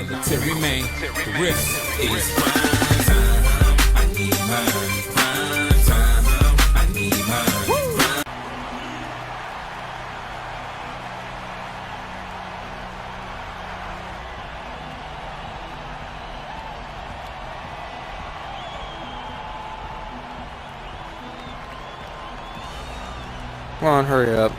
to remain. The risk is prime time. I need mine. Prime time. I need mine. Come on, hurry up.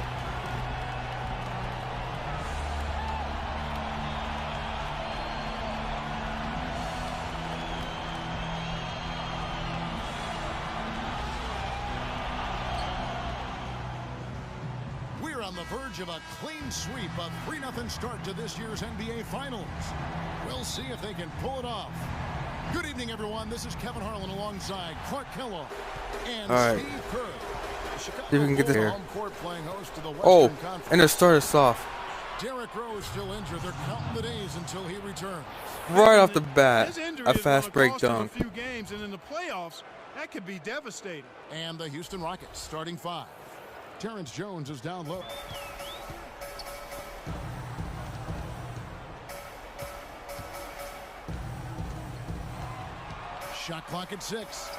We're on the verge of a clean sweep, a 3-0 start to this year's NBA Finals. We'll see if they can pull it off. Good evening, everyone. This is Kevin Harlan alongside Clark Kellogg and Steve Kerr. See if we can get this here. Oh, and it started soft. Derrick Rose still injured. They're counting the days until he returns. Right off the bat, a fast break dunk. A few games, and in the playoffs, that could be devastating. And the Houston Rockets starting 5. Terrence Jones is down low. Shot clock at 6.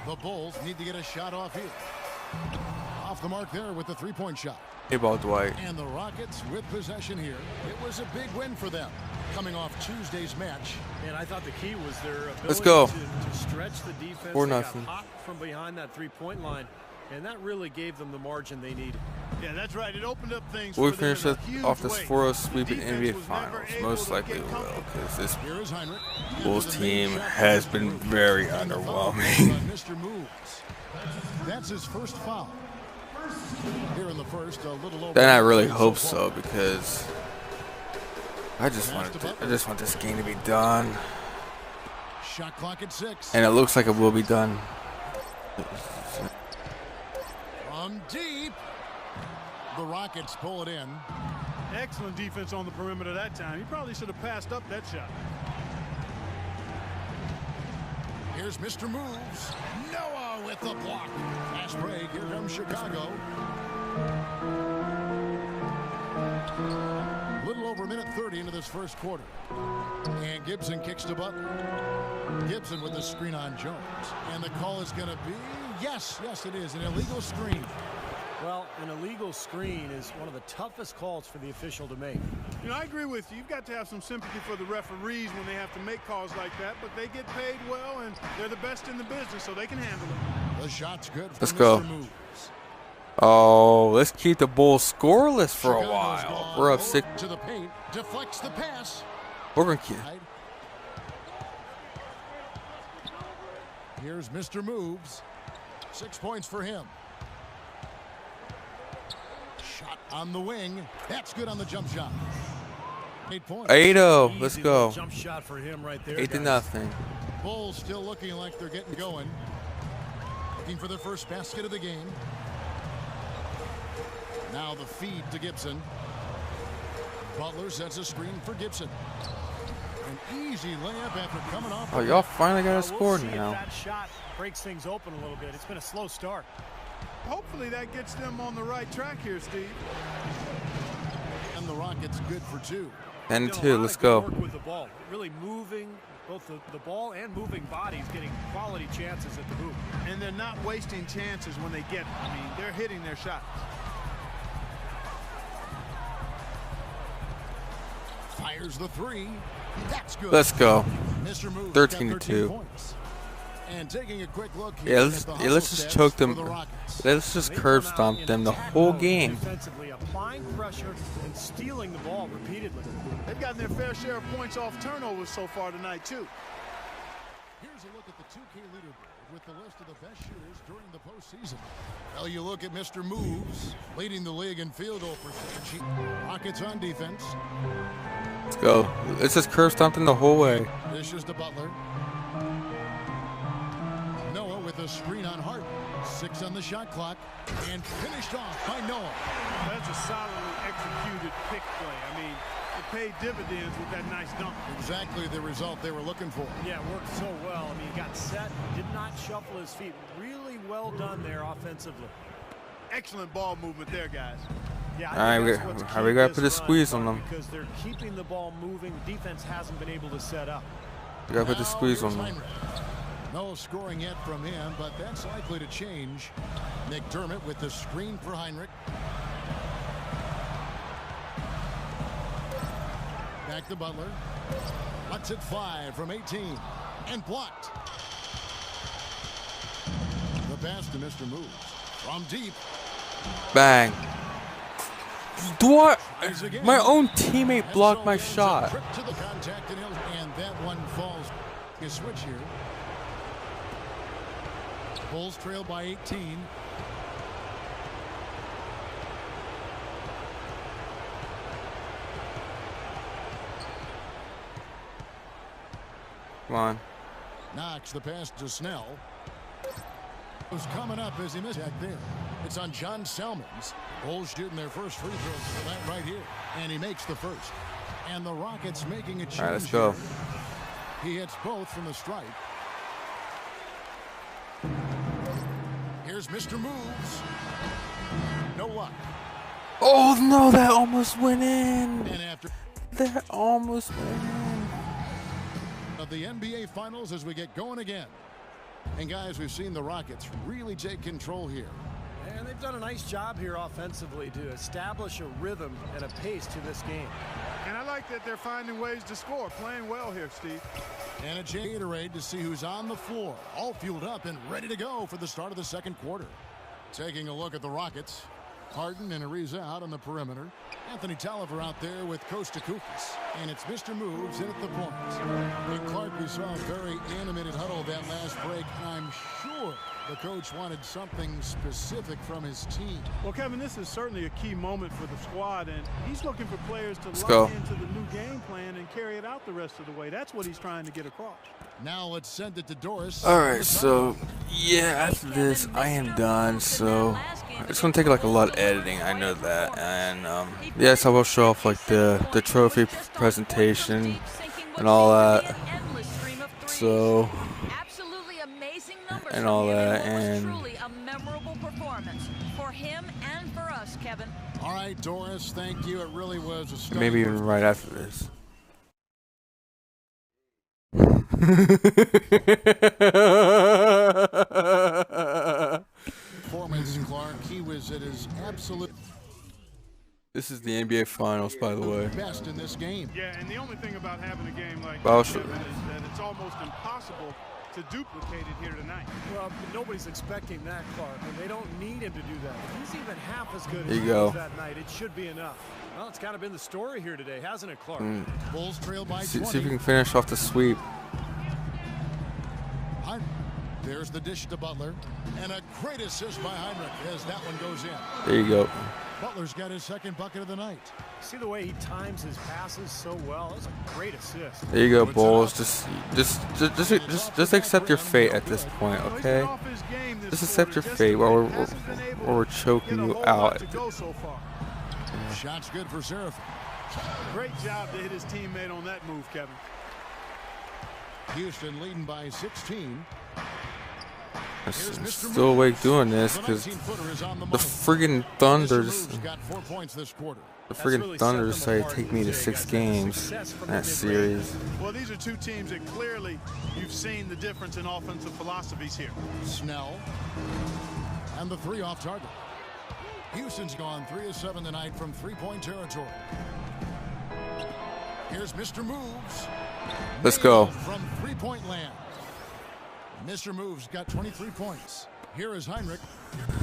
The Bulls need to get a shot off here. Off the mark there with the three-point shot. Hey, ball, Dwight. And the Rockets with possession here. It was a big win for them, coming off Tuesday's match. And I thought the key was their ability Let's go. To stretch the defense. 4-0. They got hot from behind that three-point line, and that really gave them the margin they needed. Yeah, that's right. It opened up things. Will we for them finish in a huge off this way. 4-0 sweep in The NBA defense was never Finals? able Most to likely get we will, comfortable. because this Here is Heinrich. Bulls team has been very underwhelming. Mr. Moves. That's his first foul. Here in the first, a little over. And I really hope so, because I just want this game to be done. Shot clock at 6. And it looks like it will be done. From deep. The Rockets pull it in. Excellent defense on the perimeter that time. He probably should have passed up that shot. Here's Mr. Moves. Noah with the block. Fast break. Here comes Chicago. A little over a minute 30 into this first quarter. And Gibson kicks to Butler. Gibson with the screen on Jones. And the call is going to be, yes, it is, an illegal screen. Well, an illegal screen is one of the toughest calls for the official to make. You know, I agree with you. You've got to have some sympathy for the referees when they have to make calls like that, but they get paid well, and they're the best in the business, so they can handle it. The shot's good for Let's go. Mr. Moves. Oh, let's keep the Bulls scoreless for a while. We're up 6. To the paint, deflects the pass. We're going to keep. Here's Mr. Moves. 6 points for him. Shot on the wing. That's good on the jump shot. 8 points. 8-0. Let's Easy go. Jump shot for him right there. 8-0. Bulls still looking like they're getting going. Looking for their first basket of the game. Now the feed to Gibson. Butler sets a screen for Gibson. An easy layup after coming off. Oh, y'all finally got a score We'll see now. if that shot breaks things open a little bit. It's been a slow start. Hopefully that gets them on the right track here, Steve. And the Rockets good for 2. 10-2. Let's go. Work with the ball. Really moving both the ball and moving bodies, getting quality chances at the hoop. And they're not wasting chances when they get them. I mean, they're hitting their shots. Fires the 3. That's good. Let's go. Mr. Moves 13-2. points. And taking a quick look here Yeah, at the hustle let's just stats choke for them. the Rockets. Let's just curb stomp them the whole game. Defensively, applying pressure and stealing the ball repeatedly. They've gotten their fair share of points off turnovers so far tonight, too. Here's a look at the 2K leaderboard with the list of the best shooters during the postseason. Well, you look at Mr. Moves, leading the league in field goal percentage. Rockets on defense. Let's go. Let's just curb stomp them the whole way. Dishes to Butler. Noah with a screen on Hart. 6 on the shot clock. And finished off by Noah. That's a solidly executed pick play. I mean, it paid dividends with that nice dunk. Exactly the result they were looking for. Yeah, it worked so well. I mean, he got set, did not shuffle his feet. Really well done there offensively. Excellent ball movement there, guys. Yeah, All right, we gotta put a squeeze on them. because they're keeping the ball moving. The defense hasn't been able to set up. We gotta put the squeeze on them. Heinrich. No scoring yet from him, but that's likely to change. McDermott with the screen for Heinrich. Back to Butler. Lets it 5 from 18. And blocked. The pass to Mr. Moves. From deep. Bang. My own teammate blocked my shot. To the contact and that one falls. A switch here. Bulls trail by 18. Come on. Knocks the pass to Snell. Was coming up as he missed back there. It's on John Selmans. Bulls shooting their first free throws for that right here. And he makes the first. And the Rockets making a change. All right, let's go. He hits both from the stripe. Here's Mr. Moves. No luck. Oh no, that almost went in. And after That almost went in. of the NBA Finals as we get going again. And guys, we've seen the Rockets really take control here. And they've done a nice job here offensively to establish a rhythm and a pace to this game. And I like that they're finding ways to score, playing well here, Steve. And a Gatorade to see who's on the floor, all fueled up and ready to go for the start of the second quarter. Taking a look at the Rockets. Harden and Ariza out on the perimeter. Anthony Tolliver out there with Costa Koufis. And it's Mr. Moves in at the point. And Clark, we saw a very animated huddle that last break. I'm sure the coach wanted something specific from his team. Well, Kevin, this is certainly a key moment for the squad, and he's looking for players to lock go. into the new game plan and carry it out the rest of the way. That's what he's trying to get across. Now let's send it to Doris. Alright, so yeah, after this I am done, so it's gonna take like a lot of editing, I know that. And yes, I will show off like the trophy presentation and all that. So and all that, and truly a memorable performance for him and for us, Kevin. All right, Doris, thank you. It really was a stunning maybe even right after this. performance, Clark. He was at his absolute This is the NBA Finals, by the way. best in this game. Yeah, and the only thing about having a game like Well, this, Kevin, is that it's almost impossible to duplicate it here tonight. Well, nobody's expecting that, Clark, and they don't need him to do that. If he's even half as good There as you he go. was that night, it should be enough. Well, it's kind of been the story here today, hasn't it, Clark? Bulls trail by See 20. if we can finish off the sweep. There's the dish to Butler. And a great assist by Heinrich as that one goes in. There you go. Butler's got his second bucket of the night. See the way he times his passes so well? That's a great assist. There you go, Bulls. Just accept your fate at this point, okay? Just accept your fate while we're choking you out. Shot's good for Seraphin. Great job to hit his teammate on that move, Kevin. Houston leading by 16. I'm still awake doing this because the friggin' Thunder decided to take me to 6 games in that series. Well, these are two teams that clearly you've seen the difference in offensive philosophies here. Snell. And the 3 off target. Houston's gone 3 of 7 tonight from 3-point territory. Here's Mr. Moves. Let's go. From 3-point land. Mr. Moves got 23 points. Here is Heinrich.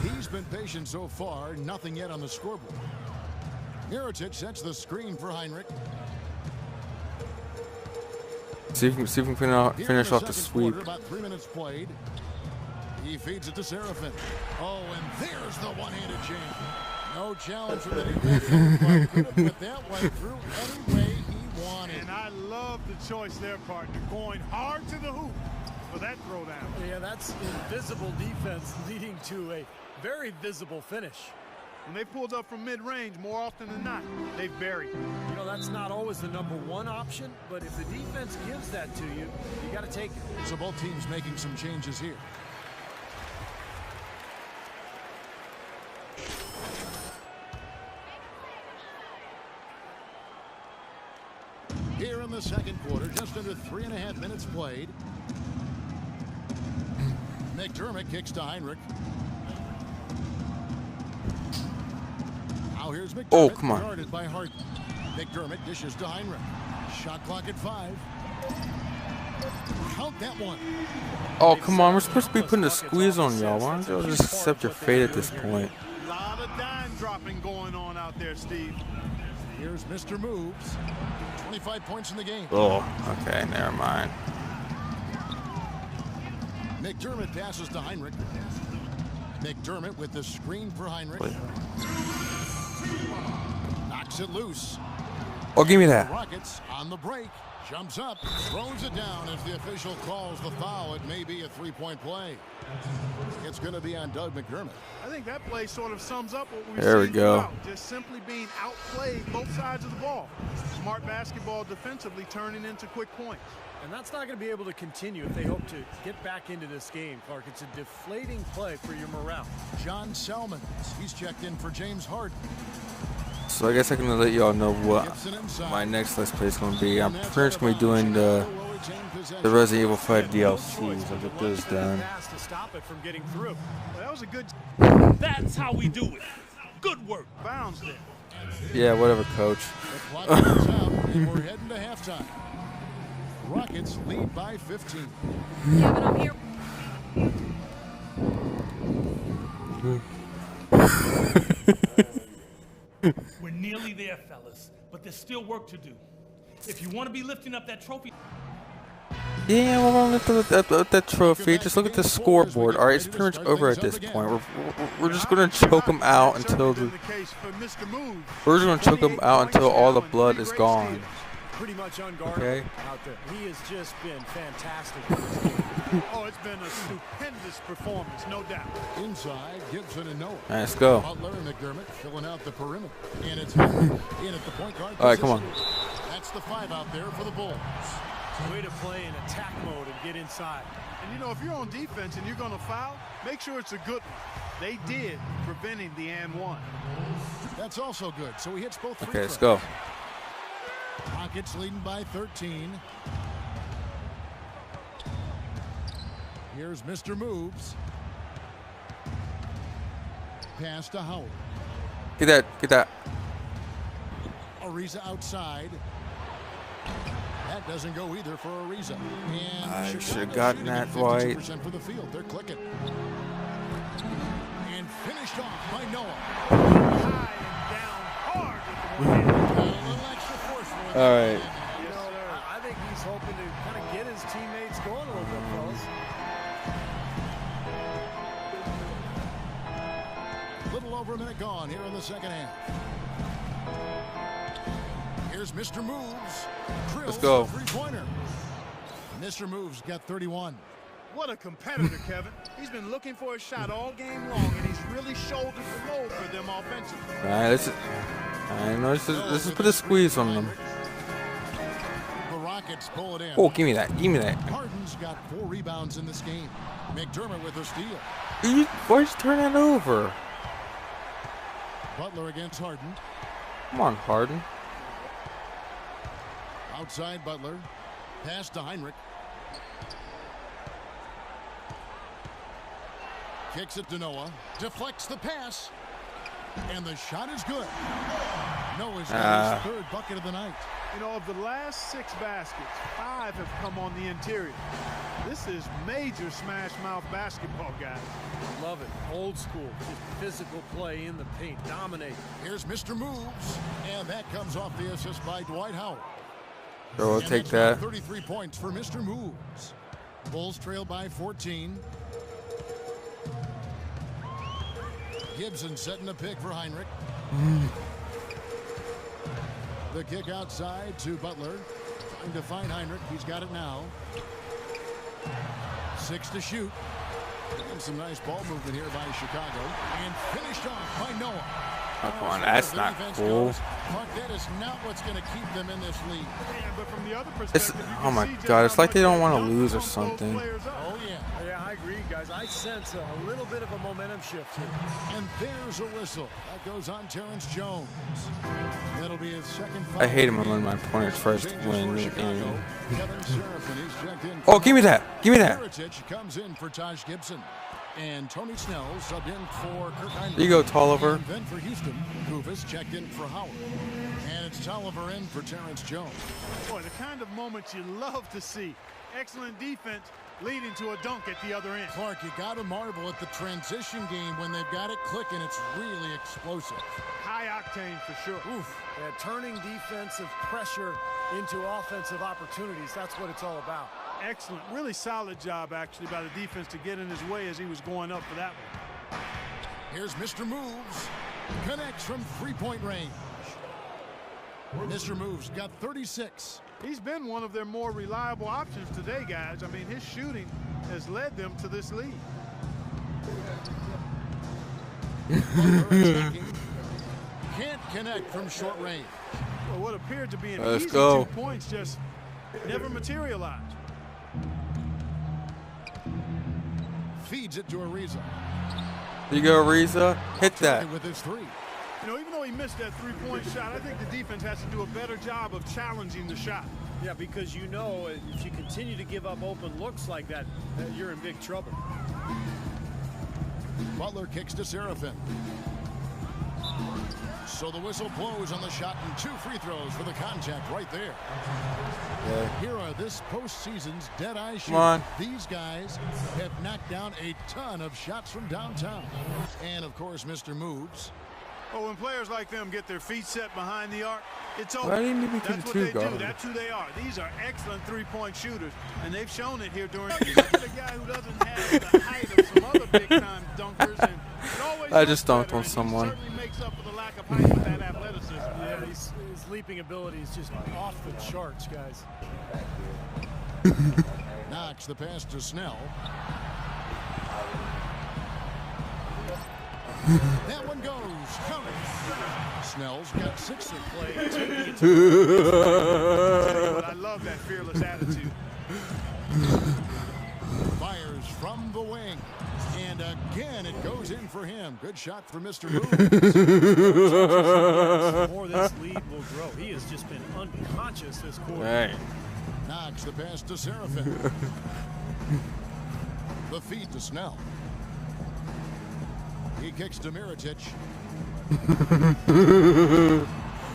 He's been patient so far. Nothing yet on the scoreboard. Mirotic sets the screen for Heinrich. See if we can finish off the sweep. Quarter, about 3 minutes played. He feeds it to Seraphin. Oh, and there's the one-handed jam. No challenge for that. He could have put that one through any way he wanted. And I love the choice there, partner. Going hard to the hoop for that throwdown. Yeah, that's invisible defense leading to a very visible finish. When they pulled up from mid-range, more often than not, they've buried. You know, that's not always the #1 option, but if the defense gives that to you, you got to take it. So both teams making some changes here. Here in the second quarter, just under 3.5 minutes played. McDermott kicks to Heinrich. Now here's McDermott. Oh, come on. Guarded by Harden. McDermott dishes to Heinrich. Shot clock at 5. Count that one. Oh, come on. We're supposed to be putting a squeeze on y'all. Why don't y'all just accept your fate at this point? A lot of dime dropping going on out there, Steve. Here's Mr. Moves. 25 points in the game. Oh, okay. Never mind. McDermott passes to Heinrich. McDermott with the screen for Heinrich. Knocks it loose. Oh, give me that. Rockets on the break. Jumps up, throws it down as the official calls the foul. It may be a three-point play. It's going to be on Doug McDermott. I think that play sort of sums up what we've There we seen go. throughout. Just simply being outplayed both sides of the ball. Smart basketball defensively turning into quick points. And that's not going to be able to continue if they hope to get back into this game, Clark. It's a deflating play for your morale. John Selmans, he's checked in for James Harden. So I guess I can let y'all know what Gibson inside. my next Let's Play is going to be. I'm pretty much going to be doing the Resident Evil 5 DLCs. I'll get those done. Pass to stop it from getting through. Well, that was a good That's how we do it. Good work. bounce there. Yeah, whatever, coach. The clock runs out, and we're heading to halftime. Rockets lead by 15. Yeah, but I'm here. We're nearly there, fellas, but there's still work to do. If you want to be lifting up that trophy, Yeah, we're going to lift up that trophy. Just look at the scoreboard. All right, it's pretty much over at this point. We're just going to choke them out until Certainly been the case for Mr. Moves. we're just going to choke them 28 out until all the points blood now is and gone. great Pretty much unguardable Okay. out there. He has just been fantastic in this game. Oh, it's been a stupendous performance, no doubt. Inside, Gibson and Noah. All right, let's go. Butler and McDermott filling out the perimeter. And it's Howard in at the point guard All right, come on. position. That's the 5 out there for the Bulls. Way to play in attack mode and get inside. And you know, if you're on defense and you're going to foul, make sure it's a good one. They did, preventing the and one. That's also good. So he hits both free Okay, let's throws. go. Rockets leading by 13. Here's Mr. Moves. Pass to Howard. Get that. Get that. Ariza outside. That doesn't go either for Ariza. And I Chicago should've gotten shooting at that right. 52% for the field. They're clicking. And finished off by Noah. High and down hard with the one hand. A little extra force for it. All right. You know, I think he's hoping to kind of get his teammates going a little bit, fellas. Little over a minute gone here in the second half. Here's Mr. Moves. Let's go. Three-pointer. Mr. Moves got 31. What a competitor, Kevin. He's been looking for a shot all game long, and he's really shouldered the load for them offensively. All right, let's just put a squeeze on them. The Rockets pull it in. Oh, give me that. Give me that. Harden's got 4 rebounds in this game. McDermott with a steal. Why'd you turn that over? Butler against Harden. Come on, Harden. Outside Butler. Pass to Heinrich. Kicks it to Noah. Deflects the pass. And the shot is good. Noah's got his 3rd bucket of the night. You know, of the last 6 baskets, 5 have come on the interior. This is major smash mouth basketball, guys. Love it. Old school. Just physical play in the paint. Dominate. Here's Mr. Moves. And that comes off the assist by Dwight Howard. So we'll And take that's that. now 33 points for Mr. Moves. Bulls trail by 14. Gibson setting a pick for Heinrich. The kick outside to Butler. Trying to find Heinrich. He's got it now. 6 to shoot. And some nice ball movement here by Chicago. And finished off by Noah. Oh, come on, that's not cool. That is not what's going to keep them in this league. Yeah, but from the other It's, perspective, you oh can my see just God, it's how like they much don't want to dump lose or pump both something. players up. Oh, yeah. Yeah, I agree, guys. I sense a little bit of a momentum shift here. And there's a whistle. That goes on Terrence Jones. That'll be his second foul. I hate him when my opponent's first Changes win. for Chicago. Kevin Seraphin, he's checked in Oh, for give me that. Give me that. Mirotic comes in for Taj Gibson. And Tony Snell subbed in for Kirk Heinrich. There you go, Tolliver. And then for Houston, Kuvas checked in for Howard. And it's Tolliver in for Terrence Jones. Boy, the kind of moments you love to see. Excellent defense leading to a dunk at the other end. Clark, you got to marvel at the transition game when they've got it clicking. It's really explosive. High octane for sure. Oof. Yeah, turning defensive pressure into offensive opportunities. That's what it's all about. Excellent. Really solid job, actually, by the defense to get in his way as he was going up for that one. Here's Mr. Moves. Connects from three-point range. Mr. Moves got 36. He's been one of their more reliable options today, guys. I mean, his shooting has led them to this lead. Can't connect from short range. Well, what appeared to be an Let's easy go. 2 points just never materialized. Feeds it to Ariza. There you go, Ariza. Hit that. With his three. You know, even though he missed that three-point shot, I think the defense has to do a better job of challenging the shot. Yeah, because you know if you continue to give up open looks like that, you're in big trouble. Butler kicks to Seraphin. So the whistle blows on the shot and 2 free throws for the contact right there. Yeah. Here are this postseason's dead-eye shooters. Come on. These guys have knocked down a ton of shots from downtown. And, of course, Mr. Moves. Oh, when players like them get their feet set behind the arc, it's over. Why didn't you make it That's a what two they do. guard? That's who they are. These are excellent three-point shooters, and they've shown it here during the Look at a guy who doesn't have the height of some other big-time dunkers. And it always I just looks dunked better, on and he someone. certainly makes up for the lack of height with that athleticism. Yeah, his leaping ability is just off the charts, guys. Knocks the pass to Snell. That one goes. Counted. Snell's got 6 to play. But I love that fearless attitude. Fires from the wing. And again, it goes in for him. Good shot for Mr. Moves. The more this lead will grow. He has just been unconscious this quarter. Dang. Knocks the pass to Seraphin. The feed to Snell. He kicks to Mirotic.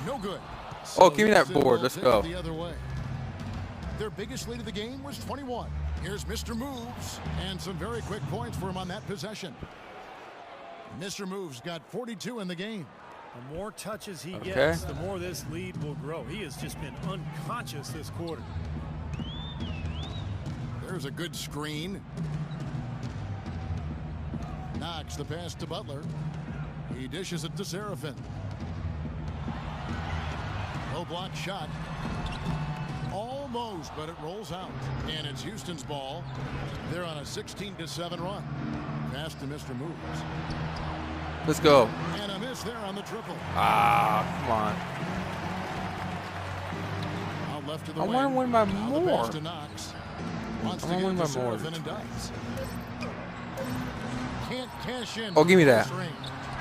No good. Oh, give me that Houston board. will Let's take go. it the other way. Their biggest lead of the game was 21. Here's Mr. Moves, and some very quick points for him on that possession. Mr. Moves got 42 in the game. The more touches he Okay. gets, the more this lead will grow. He has just been unconscious this quarter. There's a good screen. Knocks the pass to Butler. He dishes it to Seraphin. Low block shot. Almost, but it rolls out. And it's Houston's ball. They're on a 16-7 run. Pass to Mr. Moves. Let's go. And a miss there on the triple. Ah, come on. Out left to the I wing. wanna win by Now the more. pass to Knox. Wants I to wanna get win it to by more. Seraphin and does. Can't cash in. Oh, give me that. Close range.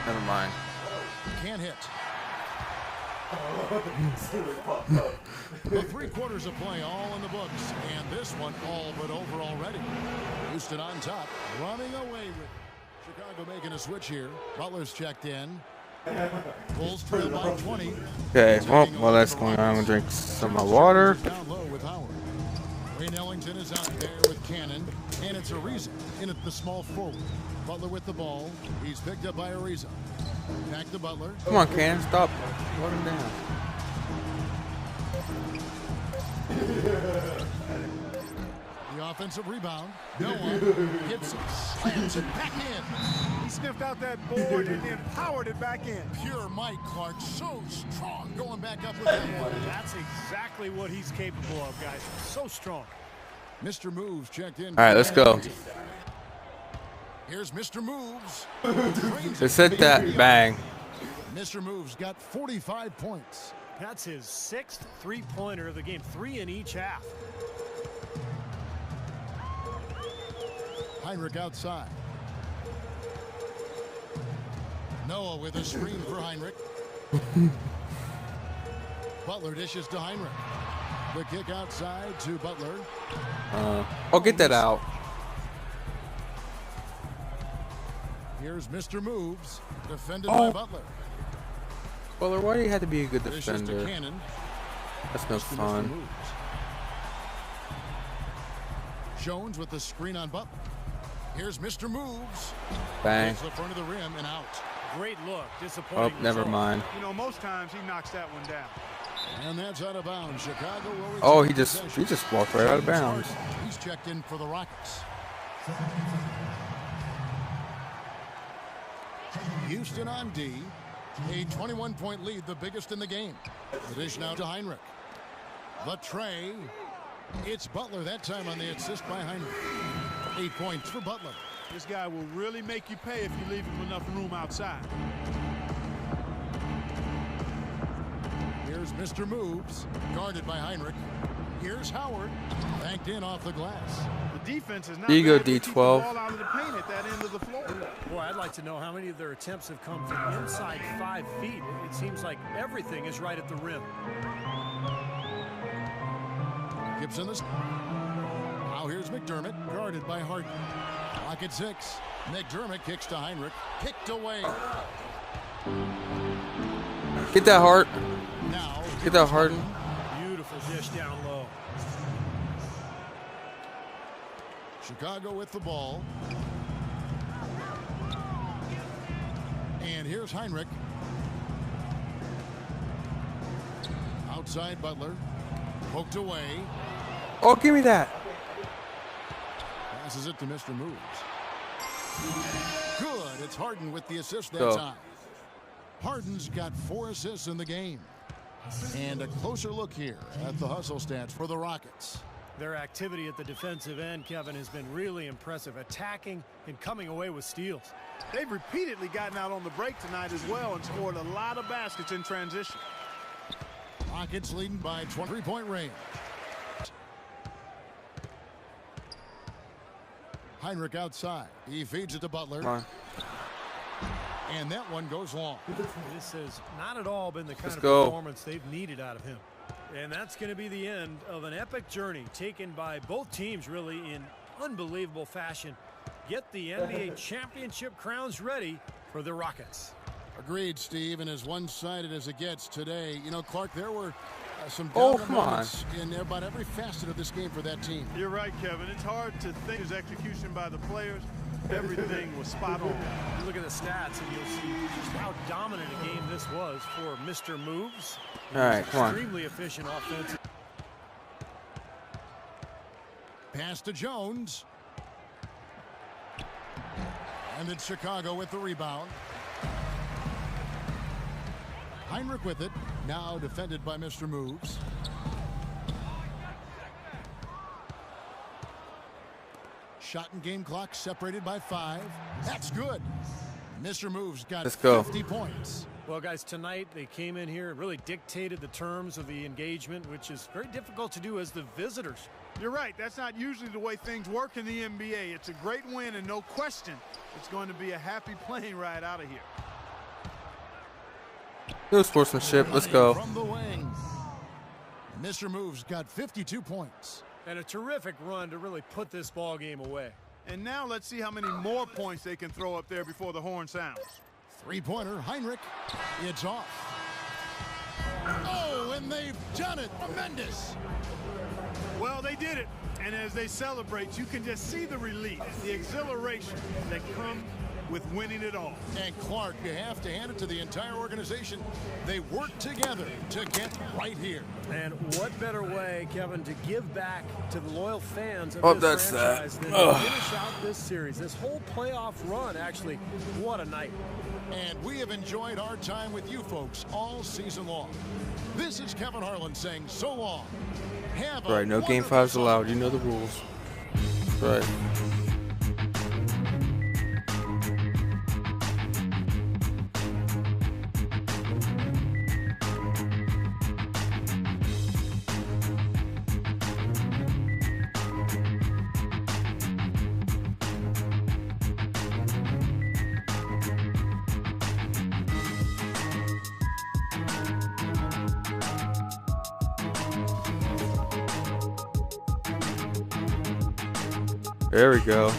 Never mind. Can't hit. The 3 quarters of play all in the books, and this one all but over already. Houston on top, running away with Chicago making a switch here. Butler's checked in. Bulls trail by 20. Okay, well, while that's going on, I'm gonna drink some of my water. Down low with Howard. Wayne Ellington is out there with Cannon, and it's Ariza in at the small forward. Butler with the ball. He's picked up by Ariza. Back to Butler. Come on, Cannon, stop. Let him down. The offensive rebound. No one. Gibson slams it back in. He sniffed out that board and then powered it back in. Pure Mike Clark, so strong. Going back up with that one. That's exactly what he's capable of, guys. So strong. Mr. Moves checked in. All right, let's go. Here's Mr. Moves. Let's hit that. Bang. Mr. Moves got 45 points. That's his 6th three-pointer of the game, 3 in each half. Heinrich outside. Noah with a screen for Heinrich. Butler dishes to Heinrich. The kick outside to Butler. Oh, get that out. Here's Mr. Moves, defended by Butler. Butler, why do you have to be a good Dishes to defender? Cannon. That's no To Mr. fun. Moves. Jones with the screen on Butler. Here's Mr. Moves. Bang. Hits the front of the rim and out. Great look. Disappointing. Oh, never result. mind. You know, most times he knocks that one down. And that's out of bounds. Chicago will Oh, retain he just possession. walked right out of James bounds. Harden, he's checked in for the Rockets. Houston on D. A 21-point lead, the biggest in the game. The dish now to Heinrich. The tray. It's Butler that time on the assist by Heinrich. 8 points for Butler. This guy will really make you pay if you leave him enough room outside. Here's Mr. Moves, guarded by Heinrich. Here's Howard, banked in off the glass. The defense is not Here you go, bad to keep the D12. ball out of the paint at that end of the floor. Boy, I'd like to know how many of their attempts have come from inside 5 feet. It seems like everything is right at the rim. Gibson this. Now here's McDermott, guarded by Harden. Clock at 6. McDermott kicks to Heinrich, kicked away. Get that Hart. Now Get that Harden. Beautiful dish down low. Chicago with the ball. And here's Heinrich. Outside Butler. Poked away. Oh, give me that. Passes it to Mr. Moves. Good. It's Harden with the assist that Go. time. Harden's got 4 assists in the game. And a closer look here at the hustle stats for the Rockets. Their activity at the defensive end, Kevin, has been really impressive, attacking and coming away with steals. They've repeatedly gotten out on the break tonight as well and scored a lot of baskets in transition. Rockets leading by 23-point range. Heinrich outside. He feeds it to Butler. Come on. And that one goes long. This has not at all been the kind Let's of go. performance they've needed out of him. And that's going to be the end of an epic journey taken by both teams really in unbelievable fashion. Get the NBA championship crowns ready for the Rockets. Agreed, Steve, and as one-sided as it gets today. You know, Clark, there were some Oh, down come on. moments in about every facet of this game for that team. You're right, Kevin. It's hard to think his execution by the players. Everything was spot on. You look at the stats and you'll see just how dominant a game this was for Mr. Moves. All right, come on. Extremely efficient offense. Pass to Jones. And it's Chicago with the rebound. Heinrich with it. Now defended by Mr. Moves. Shot and game clock separated by 5. That's good. Mr. Moves got Let's go. 50 points. Well, guys, tonight they came in here and really dictated the terms of the engagement, which is very difficult to do as the visitors. You're right. That's not usually the way things work in the NBA. It's a great win, and no question, it's going to be a happy plane ride out of here. No sportsmanship. Let's go. From the wing. Mr. Moves got 52 points. And a terrific run to really put this ball game away. And now let's see how many more points they can throw up there before the horn sounds. Three-pointer, Heinrich. It's off. Oh, and they've done it. Tremendous. Well, they did it. And as they celebrate, you can just see the relief, the exhilaration that comes with winning it all. And Clark, you have to hand it to the entire organization. They worked together to get right here. And what better way, Kevin, to give back to the loyal fans of Oh, this that's that. franchise than Ugh. to finish out this series. This whole playoff run, actually, what a night. And we have enjoyed our time with you folks all season long. This is Kevin Harlan saying so long. Have a Right, no game wonderful 5s allowed. summer. You know the rules. Right. There we go.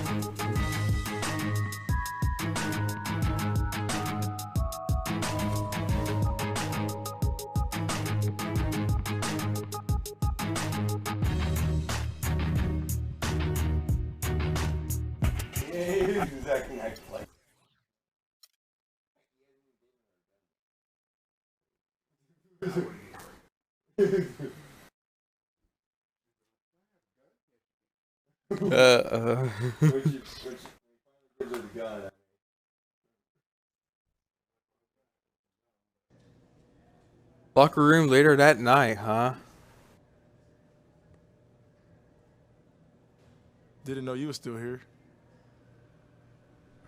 Locker room later that night, huh? Didn't know you were still here.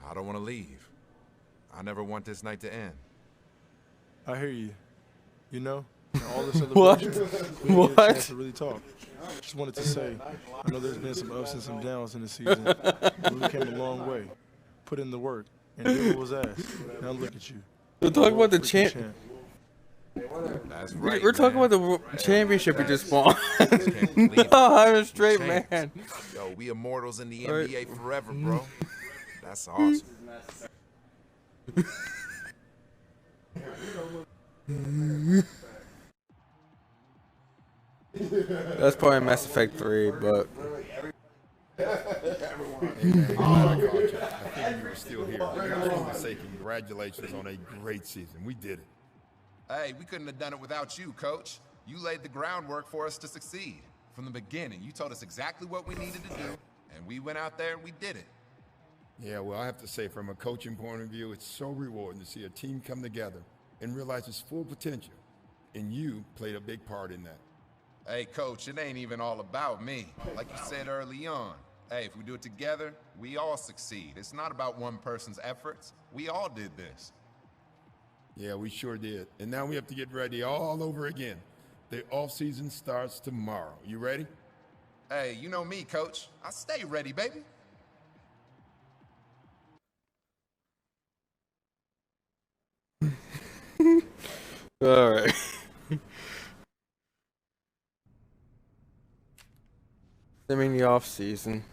I don't want to leave. I never want this night to end. I hear you. You know, in all this other What? bullshit, we didn't get a chance to really talk. Just wanted to say, I know there's been some ups and some downs in the season, but we came a long way. Put in the work, and did what was asked. Now look at you. We're talking about the Freaking champ. That's right. We're talking man. about the championship we just won. Can't believe it. No, I'm a straight Chance. man. Yo, we immortals in the Right. NBA forever, bro. That's awesome. That's probably Mass Effect 3, but I think you were still here. I just want to say congratulations on a great season. We did it. Hey, we couldn't have done it without you, Coach. You laid the groundwork for us to succeed. From the beginning, you told us exactly what we needed to do, and we went out there and we did it. Yeah, well, I have to say, from a coaching point of view, it's so rewarding to see a team come together and realize its full potential. And you played a big part in that. Hey, Coach, it ain't even all about me. Like you said early on, hey, if we do it together, we all succeed. It's not about one person's efforts. We all did this. Yeah, we sure did. And now we have to get ready all over again. The off-season starts tomorrow. You ready? Hey, you know me, Coach. I stay ready, baby. all right. I mean the off season.